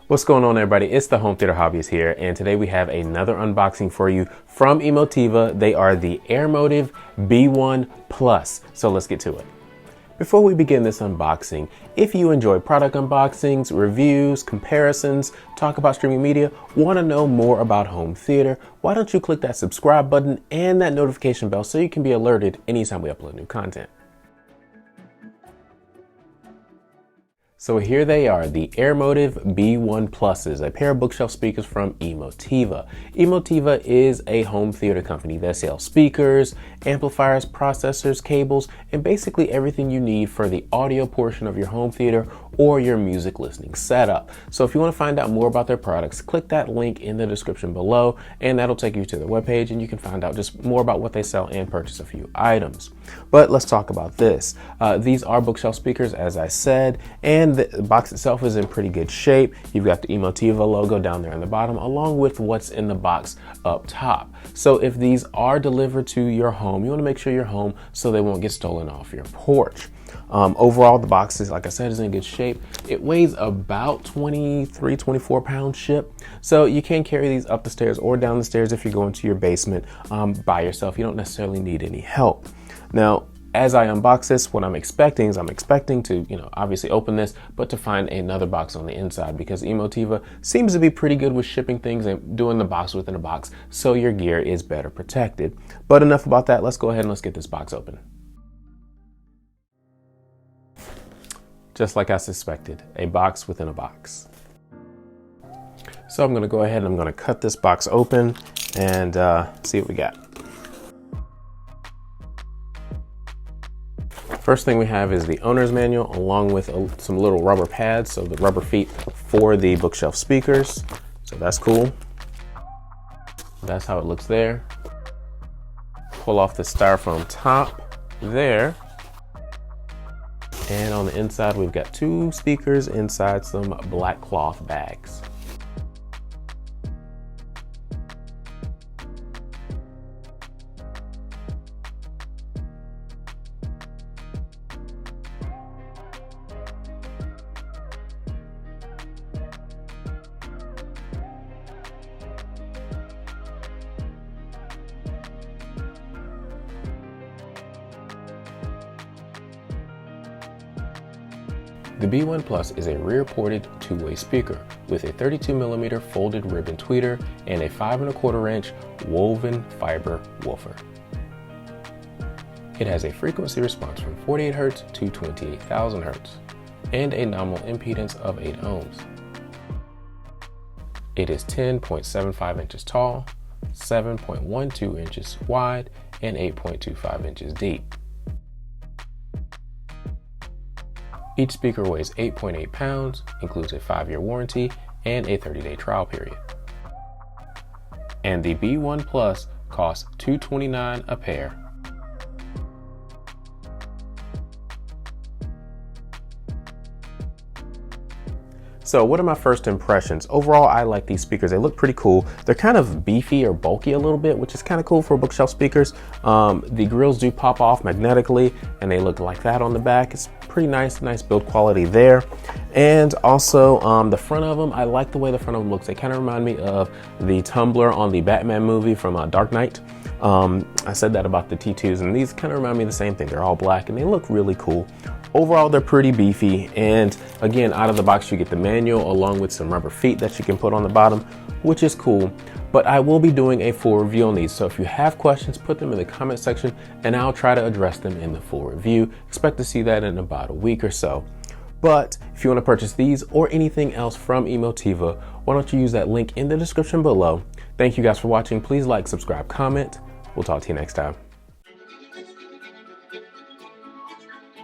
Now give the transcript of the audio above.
What's going on, everybody? It's the Home Theater Hobbyist here, and today we have another unboxing for you from Emotiva. They are the Airmotiv B1 Plus. So let's get to it. Before we begin this unboxing, if you enjoy product unboxings, reviews, comparisons, talk about streaming media, want to know more about home theater, why don't you click that subscribe button and that notification bell so you can be alerted anytime we upload new content. So here they are, the Airmotiv B1 Pluses, a pair of bookshelf speakers from Emotiva. Emotiva is a home theater company that sells speakers, amplifiers, processors, cables, and basically everything you need for the audio portion of your home theater or your music listening setup. So if you want to find out more about their products, click that link in the description below, and that'll take you to their webpage, and you can find out just more about what they sell and purchase a few items. But let's talk about this. These are bookshelf speakers, as I said, and the box itself is in pretty good shape. You've got the Emotiva logo down there in the bottom, along with what's in the box up top. So if these are delivered to your home, you want to make sure you're home so they won't get stolen off your porch. Overall, the box is, like I said, is in good shape. It weighs about 24 pounds shipped. So you can carry these up the stairs or down the stairs if you're going to your basement by yourself. You don't necessarily need any help. Now, as I unbox this, what I'm expecting to, obviously open this, but to find another box on the inside, because Emotiva seems to be pretty good with shipping things and doing the box within a box, so your gear is better protected. But enough about that. Let's go ahead and let's get this box open. Just like I suspected, a box within a box. So I'm going to go ahead and I'm going to cut this box open and see what we got. First thing we have is the owner's manual, along with some little rubber pads, so the rubber feet for the bookshelf speakers. So that's cool. That's how it looks there. Pull off the styrofoam top there. And on the inside, we've got two speakers inside some black cloth bags. The B1 Plus is a rear-ported two-way speaker with a 32mm folded ribbon tweeter and a 5¼ woven fiber woofer. It has a frequency response from 48 Hz to 28,000 Hz and a nominal impedance of 8 ohms. It is 10.75 inches tall, 7.12 inches wide, and 8.25 inches deep. Each speaker weighs 8.8 pounds, includes a 5-year warranty, and a 30-day trial period. And the B1 Plus costs $229 a pair. So what are my first impressions? Overall, I like these speakers. They look pretty cool. They're kind of beefy or bulky a little bit, which is kind of cool for bookshelf speakers. The grills do pop off magnetically, and they look like that on the back. It's pretty nice build quality there. And also the front of them, I like the way the front of them looks. They kind of remind me of the tumbler on the Batman movie from Dark Knight. I said that about the T2s, and these kind of remind me of the same thing. They're all black and they look really cool. Overall, they're pretty beefy, and again, out of the box you get the manual along with some rubber feet that you can put on the bottom, which is cool. But I will be doing a full review on these, so if you have questions, put them in the comment section and I'll try to address them in the full review. Expect to see that in about a week or so. But if you want to purchase these or anything else from Emotiva, why don't you use that link in the description below. Thank you guys for watching. Please like, subscribe, comment. We'll talk to you next time.